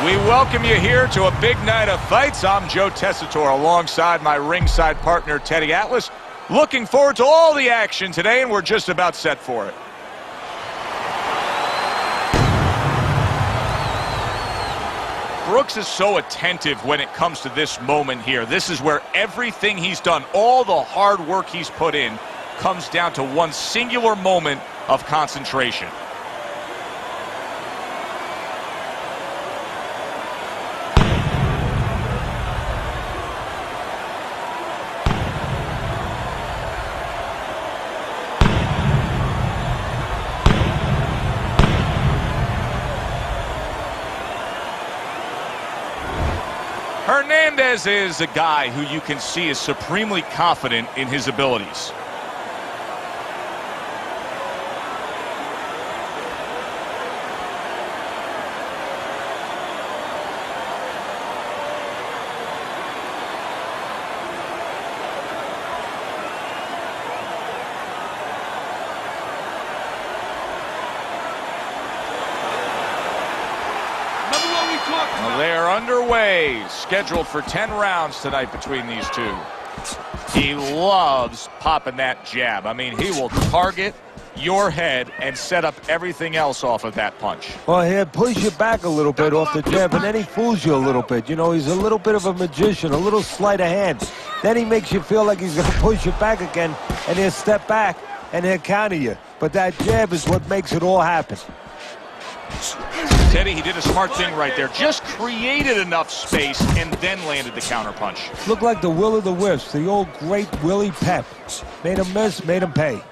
We welcome you here to a big night of fights. I'm Joe Tessitore alongside my ringside partner, Teddy Atlas. Looking forward to all the action today, and we're just about set for it. Brooks is so attentive when it comes to this moment here. This is where everything he's done, all the hard work he's put in, comes down to one singular moment of concentration. Hernandez is a guy who you can see is supremely confident in his abilities. Well, they're underway, scheduled for 10 rounds tonight between these two. He loves popping that jab. I mean, he will target your head and set up everything else off of that punch. Well, he pushes you back a little bit off the jab, and then he fools you a little bit. You know, he's a little bit of a magician, a little sleight of hand. Then he makes you feel like he's going to push you back again, and he'll step back, and he'll counter you. But that jab is what makes it all happen. Teddy, he did a smart thing right there. Just created enough space and then landed the counter punch. Looked like the will of the wisps, the old great Willie Pep. Made him miss, made him pay.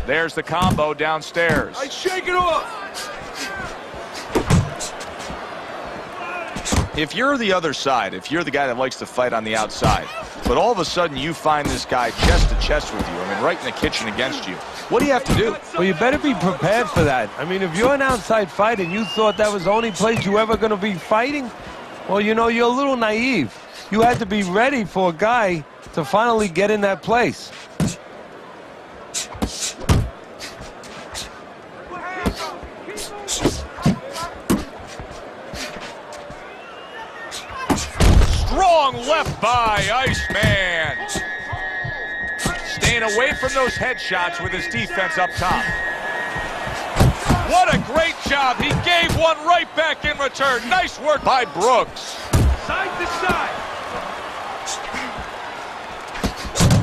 There's the combo downstairs. I shake it off. If you're the other side, if you're the guy that likes to fight on the outside, but all of a sudden you find this guy chest to chest with you, I mean, right in the kitchen against you, what do you have to do? Well, you better be prepared for that. I mean, if you're an outside fighter and you thought that was the only place you ever going to be fighting, well, you know, you're a little naive. You had to be ready for a guy to finally get in that place. Strong left by Iceman. Staying away from those headshots with his defense up top. What a great job. He gave one right back in return. Nice work by Brooks. Side to side.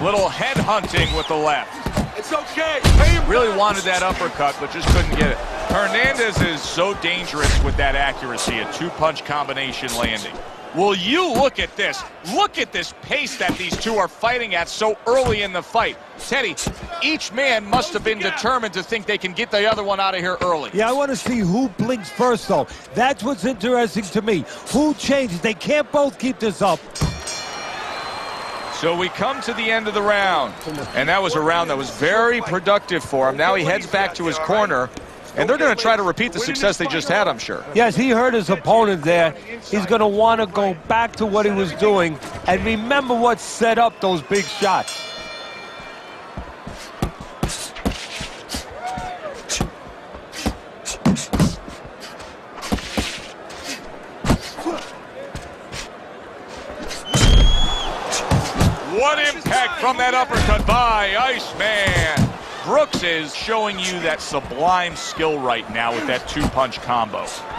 Little head hunting with the left. It's okay. Really wanted that uppercut, but just couldn't get it. Hernandez is so dangerous with that accuracy, a two-punch combination landing. Will you look at this? Look at this pace that these two are fighting at so early in the fight. Teddy, each man must have been determined to think they can get the other one out of here early. Yeah, I want to see who blinks first, though. That's what's interesting to me. Who changes? They can't both keep this up. So we come to the end of the round, and that was a round that was very productive for him. Now he heads back to his corner, and they're going to try to repeat the success they just had, I'm sure. Yes, he hurt his opponent there. He's going to want to go back to what he was doing and remember what set up those big shots. What impact from that uppercut by Iceman. Brooks is showing you that sublime skill right now with that two-punch combo. Stay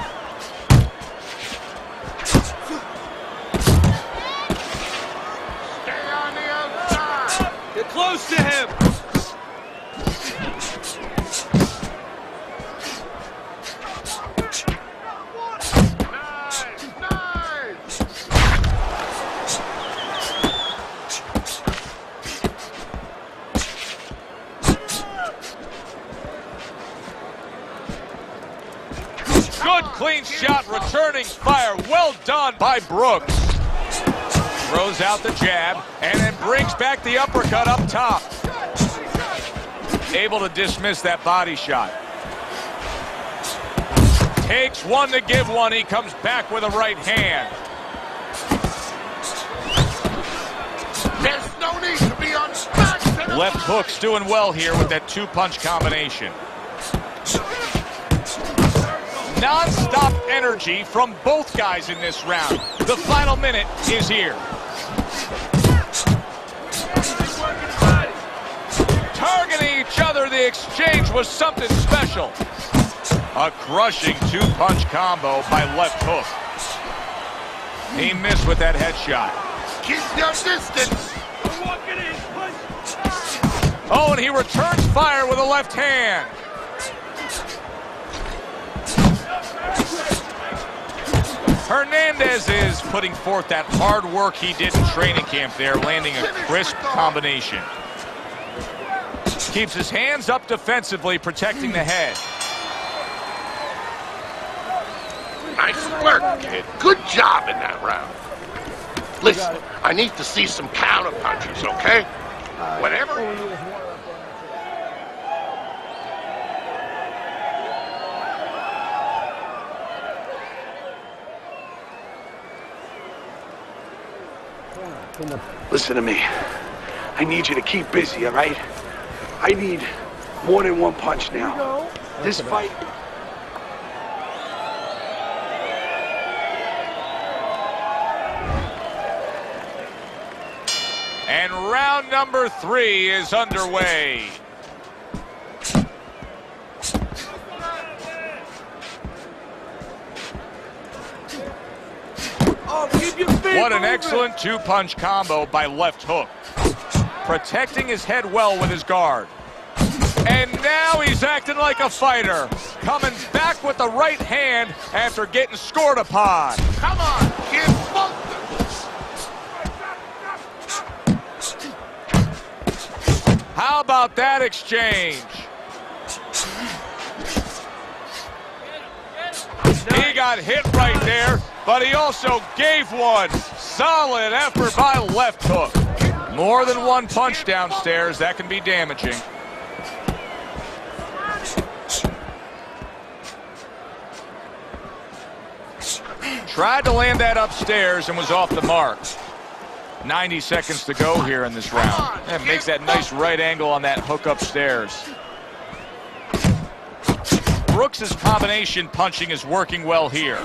on the outside. Get close to him. Good clean shot, returning fire. Well done by Brooks. Throws out the jab and then brings back the uppercut up top. Able to dismiss that body shot. Takes one to give one. He comes back with a right hand. There's no need to be on spot. Left hook's doing well here with that two-punch combination. Non-stop energy from both guys in this round. The final minute is here. Targeting each other, the exchange was something special. A crushing two-punch combo by left hook. He missed with that headshot. Keep your distance. Oh, and he returns fire with a left hand. Hernandez is putting forth that hard work he did in training camp there, landing a crisp combination. Keeps his hands up defensively, protecting the head. Nice work, kid. Good job in that round. Listen, I need to see some counter punches, okay? Whatever. Listen to me. I need you to keep busy, all right? I need more than one punch now. This fight... And round number 3 is underway. What an excellent two-punch combo by left hook. Protecting his head well with his guard. And now he's acting like a fighter. Coming back with the right hand after getting scored upon. Come on, kid. How about that exchange? He got hit right there, but he also gave one. Solid effort by left hook. More than one punch downstairs, that can be damaging. Tried to land that upstairs and was off the mark. 90 seconds to go here in this round. And makes that nice right angle on that hook upstairs. Brooks's combination punching is working well here.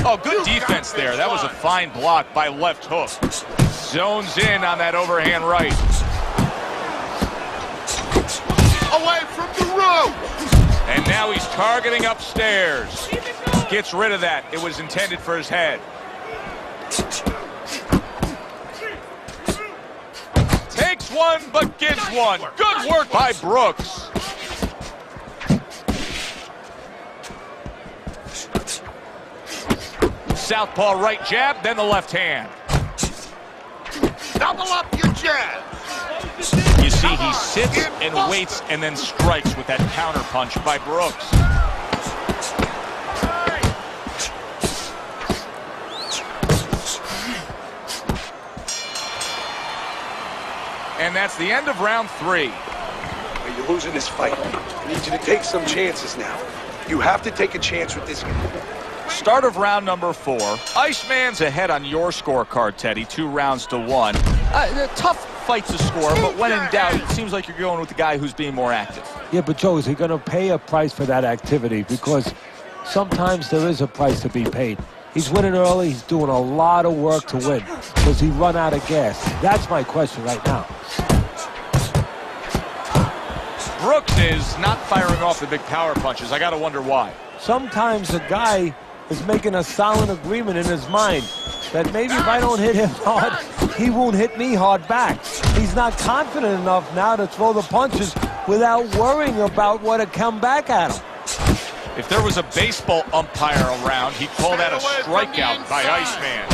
Oh, good defense there. That was a fine block by left hook. Zones in on that overhand right. Away from the rope. And now he's targeting upstairs. Gets rid of that. It was intended for his head. Takes one, but gives one. Good work by Brooks. Southpaw right jab, then the left hand. Double up your jab. You see, he sits and waits and then strikes with that counter punch by Brooks. And that's the end of round 3. You're losing this fight. I need you to take some chances now. You have to take a chance with this guy. Start of round number 4. Iceman's ahead on your scorecard, Teddy. 2 rounds to 1. Tough fight to score, but when in doubt, it seems like you're going with the guy who's being more active. Yeah, but Joe, is he going to pay a price for that activity? Because sometimes there is a price to be paid. He's winning early. He's doing a lot of work to win. Does he run out of gas? That's my question right now. Brooks is not firing off the big power punches. I got to wonder why. Sometimes a guy is making a silent agreement in his mind that maybe if I don't hit him hard, he won't hit me hard back. He's not confident enough now to throw the punches without worrying about what would come back at him. If there was a baseball umpire around, he'd call that a strikeout by Iceman.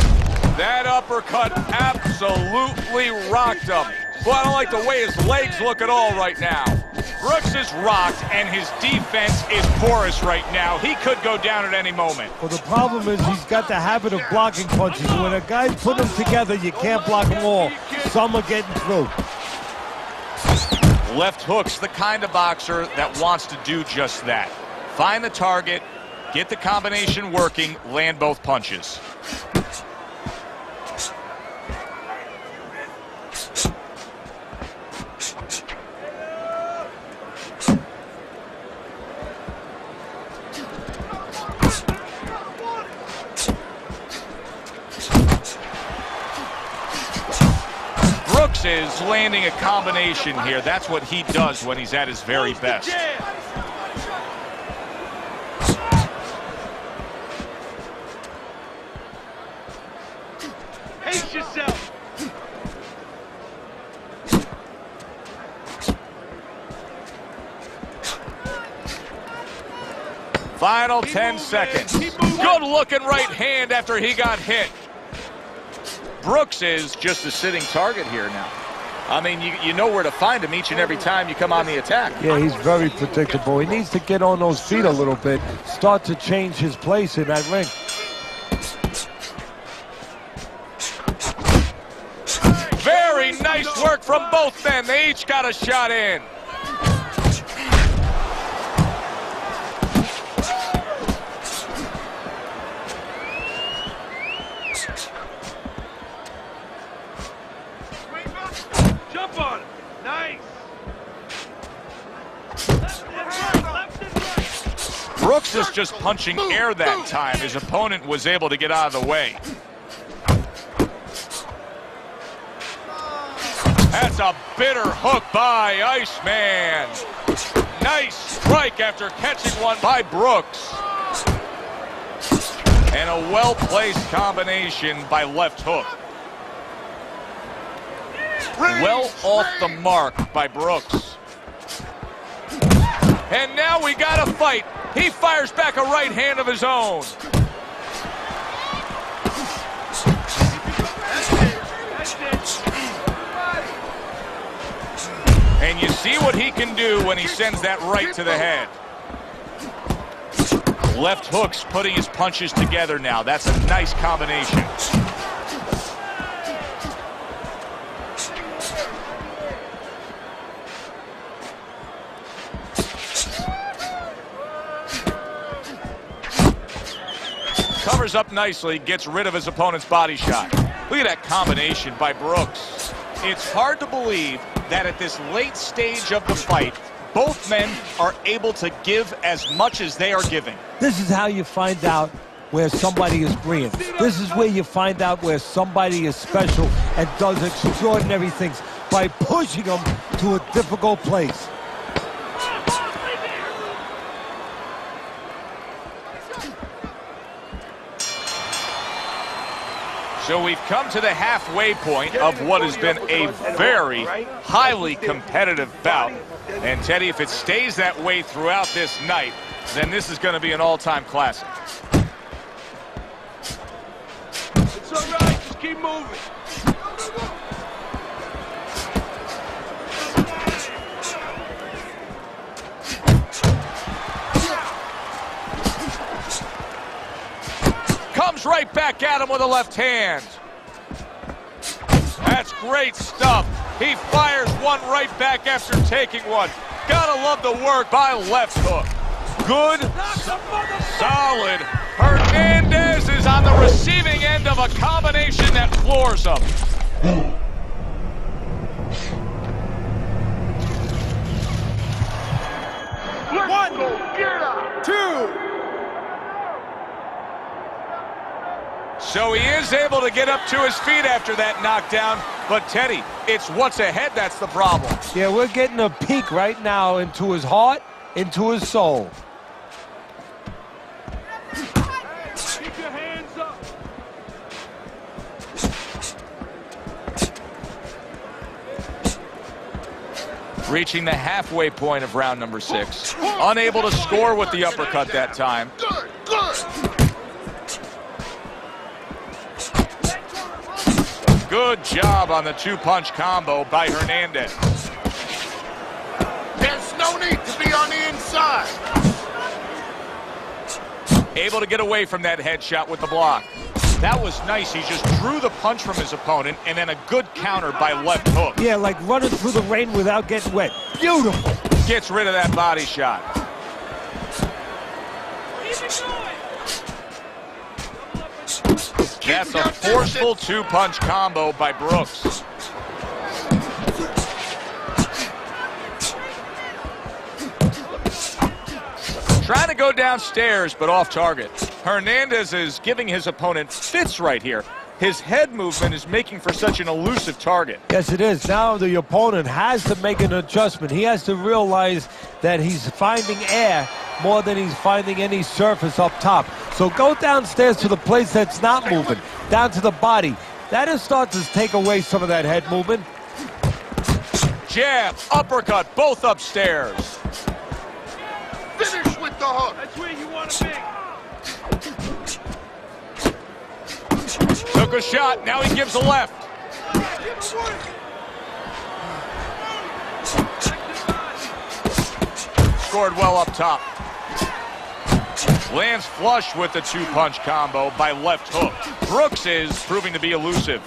That uppercut absolutely rocked him. Well, I don't like the way his legs look at all right now. Brooks is rocked, and his defense is porous right now. He could go down at any moment. Well, the problem is he's got the habit of blocking punches. When a guy's put them together, you can't block them all. Some are getting through. Left hook's the kind of boxer that wants to do just that. Find the target, get the combination working, land both punches. Brooks is landing a combination here. That's what he does when he's at his very best. Pace yourself. Final 10 seconds. Good looking right hand after he got hit. Brooks is just a sitting target here now. I mean, you know where to find him each and every time you come on the attack. Yeah, he's very predictable. He needs to get on those feet a little bit, start to change his place in that ring. Very nice work from both men. They each got a shot in. Jump on him. Nice. Brooks is just punching air that time. His opponent was able to get out of the way. That's a bitter hook by Iceman. Nice strike after catching one by Brooks. And a well-placed combination by left hook. Well off the mark by Brooks. And now we got a fight. He fires back a right hand of his own. And you see what he can do when he sends that right to the head. Left hook's putting his punches together now. That's a nice combination. Covers up nicely, gets rid of his opponent's body shot. Look at that combination by Brooks. It's hard to believe that at this late stage of the fight, both men are able to give as much as they are giving. This is how you find out where somebody is brilliant. This is where you find out where somebody is special and does extraordinary things by pushing them to a difficult place. So we've come to the halfway point of what has been a very highly competitive bout. And Teddy, if it stays that way throughout this night, then this is going to be an all-time classic. It's all right. Just keep moving. Comes right back at him with a left hand. That's great stuff. He fires one right back after taking one. Gotta love the work by left hook. Good, solid. Hernandez is on the receiving end of a combination that floors him. 1, 2. So he is able to get up to his feet after that knockdown. But Teddy, it's what's ahead that's the problem. Yeah, we're getting a peek right now into his heart, into his soul. Keep your hands up. Reaching the halfway point of round number 6. Unable to score with the uppercut that time. Good, good. Good job on the two-punch combo by Hernandez. There's no need to be on the inside. Able to get away from that headshot with the block. That was nice. He just drew the punch from his opponent, and then a good counter by left hook. Yeah, like running through the rain without getting wet. Beautiful. Gets rid of that body shot. That's a forceful two-punch combo by Brooks. Trying to go downstairs, but off target. Hernandez is giving his opponent fits right here. His head movement is making for such an elusive target. Yes, it is. Now the opponent has to make an adjustment. He has to realize that he's finding air more than he's finding any surface up top. So go downstairs to the place that's not moving, down to the body. That'll start to take away some of that head movement. Jab, uppercut, both upstairs. Finish with the hook. That's where you want to be. Took a shot, now he gives a left. Scored well up top. Lands flush with the two-punch combo by left hook. Brooks is proving to be elusive.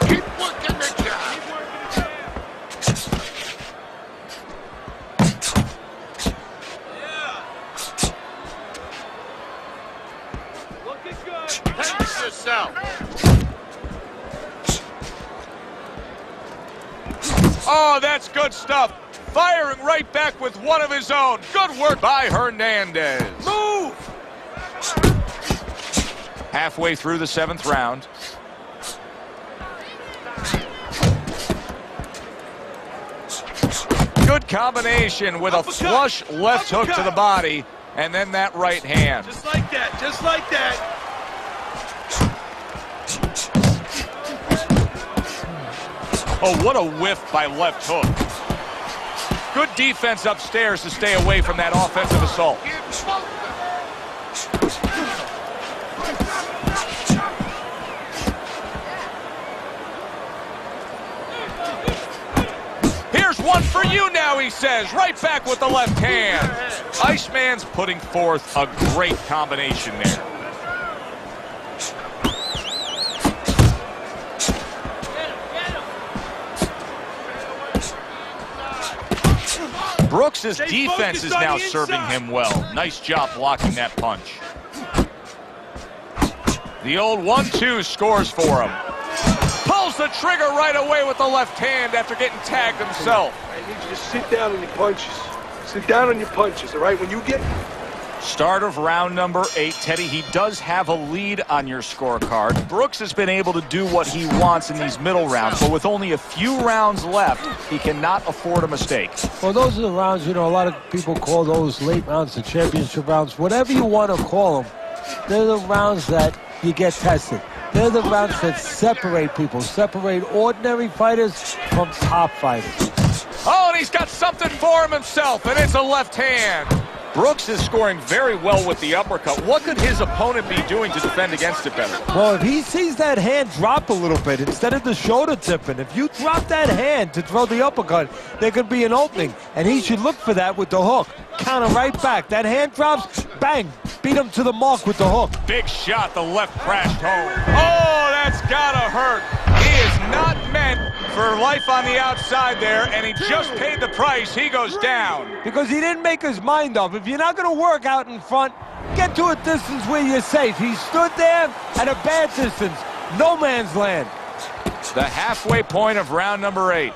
Keep working the jab. Looking good. Pace yourself. Oh, that's good stuff. Firing right back with one of his own. Good work by Hernandez. Move! Halfway through the 7th round. Good combination with a Uppercut. flush left hook to Uppercut. the body, and then that right hand. Just like that, just like that. Oh, what a whiff by left hook. Good defense upstairs to stay away from that offensive assault. Give both Here's one for you now, he says. Right back with the left hand. Iceman's putting forth a great combination there. Brooks's defense is now serving him well. Nice job blocking that punch. The old 1-2 scores for him. Pulls the trigger right away with the left hand after getting tagged himself. I need you to sit down on your punches. Sit down on your punches, all right? When you get... Start of round number 8, Teddy. He does have a lead on your scorecard. Brooks has been able to do what he wants in these middle rounds, but with only a few rounds left, he cannot afford a mistake. Well, those are the rounds, you know, a lot of people call those late rounds the championship rounds. Whatever you want to call them, they're the rounds that you get tested. They're the rounds that separate people, separate ordinary fighters from top fighters. Oh, and he's got something for him himself, and it's a left hand. Brooks is scoring very well with the uppercut. What could his opponent be doing to defend against it better? Well, if he sees that hand drop a little bit, instead of the shoulder tipping, if you drop that hand to throw the uppercut, there could be an opening, and he should look for that with the hook. Counter right back. That hand drops, bang, beat him to the mark with the hook. Big shot, the left crashed home. Oh, that's gotta hurt. He is not meant for life on the outside there, and he just paid the price. He goes down. Because he didn't make his mind up. If you're not going to work out in front, get to a distance where you're safe. He stood there at a bad distance. No man's land. The halfway point of round number 8.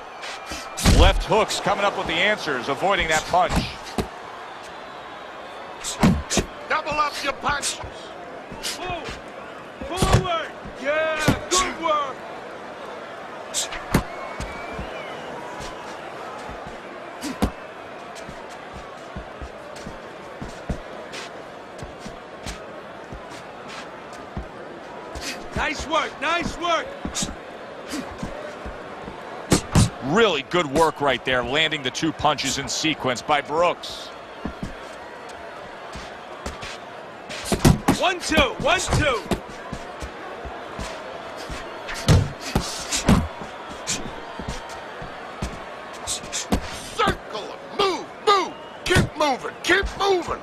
Left hooks coming up with the answers, avoiding that punch. double up your punches. Forward. Forward. Yeah, good work. Nice work, nice work. Really good work right there, landing the 2 punches in sequence by Brooks. 1-2, 1-2. Circle him. Move, move. Keep moving, keep moving.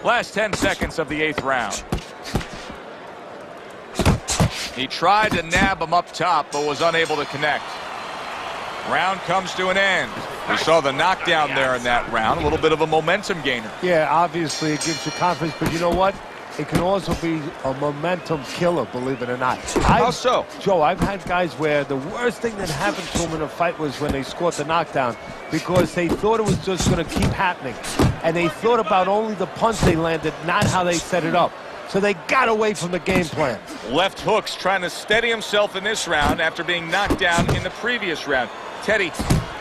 Last 10 seconds of the 8th round. He tried to nab him up top, but was unable to connect. Round comes to an end. We saw the knockdown there in that round. A little bit of a momentum gainer. Yeah, obviously it gives you confidence, but you know what? it can also be a momentum killer, believe it or not. How so? Joe, I've had guys where the worst thing that happened to them in a fight was when they scored the knockdown because they thought it was just going to keep happening. And they thought about only the punch they landed, not how they set it up. So they got away from the game plan. Left hooks trying to steady himself in this round after being knocked down in the previous round. Teddy,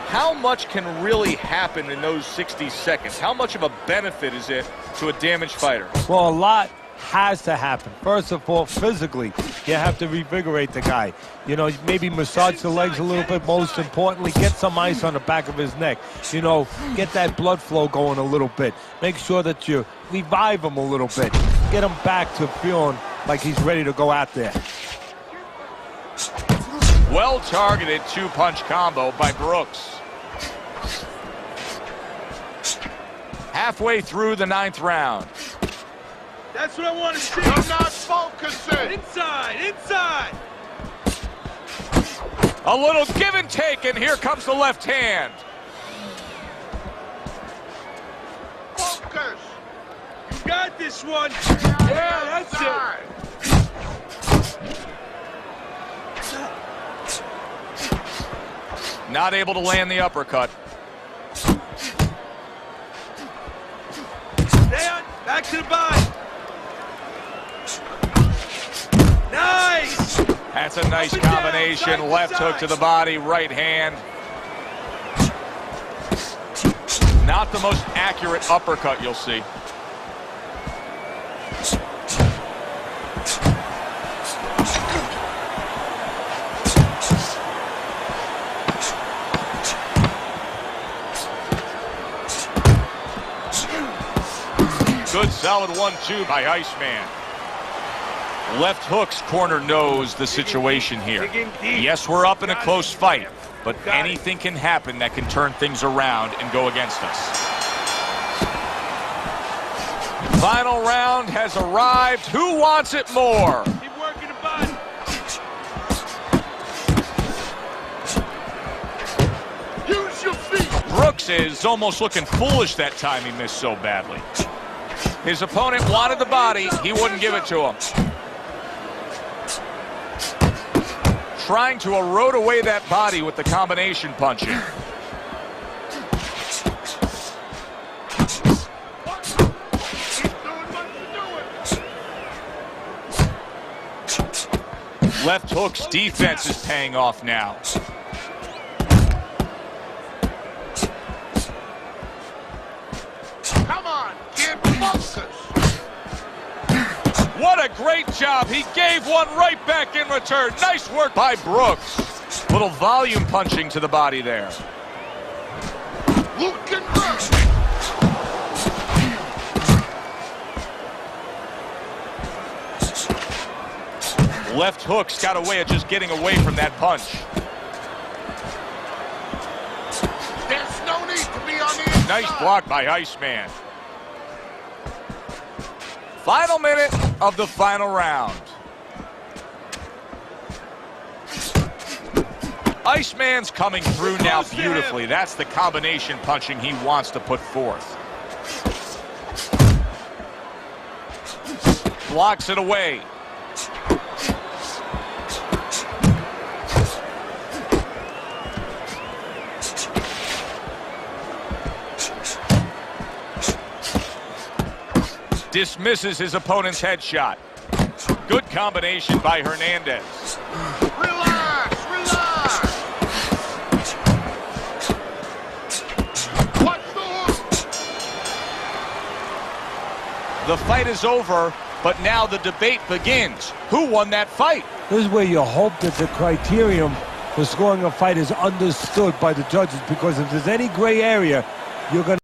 how much can really happen in those 60 seconds? How much of a benefit is it to a damaged fighter? Well, a lot has to happen. First of all, physically, you have to revigorate the guy. You know, maybe massage the legs a little bit. Most importantly, get some ice on the back of his neck. You know, get that blood flow going a little bit. Make sure that you revive him a little bit. Get him back to feeling like he's ready to go out there. Well-targeted two-punch combo by Brooks. Halfway through the 9th round. That's what I want to see. You're not focusing. Inside, inside. A little give and take, and here comes the left hand. Focus. You got this one. Yeah, that's it. Not able to land the uppercut. Stay on. Back to the body. Nice. That's a nice combination. Left hook to the body, right hand. Not the most accurate uppercut you'll see. Good solid 1-2 by Iceman. Left hooks corner knows the situation here. Yes, we're up in a close fight, but anything can happen that can turn things around and go against us. Final round has arrived. Who wants it more? Keep working the body. Use your feet. Brooks is almost looking foolish that time he missed so badly. His opponent wanted the body. He wouldn't give it to him. Trying to erode away that body with the combination punching. Left hook's defense is paying off now. Come on, kid, focus. What a great job. He gave one right back in return. Nice work by Brooks. Little volume punching to the body there. Looking good. Left hook's got a way of just getting away from that punch. There's no need to be on the inside. Nice block by Iceman. Final minute of the final round. Iceman's coming through now beautifully. That's the combination punching he wants to put forth. Blocks it away. Dismisses his opponent's headshot. Good combination by Hernandez. Relax, relax. Watch the hook. The fight is over, but now the debate begins. Who won that fight? This is where you hope that the criterion for scoring a fight is understood by the judges, because if there's any gray area, you're going to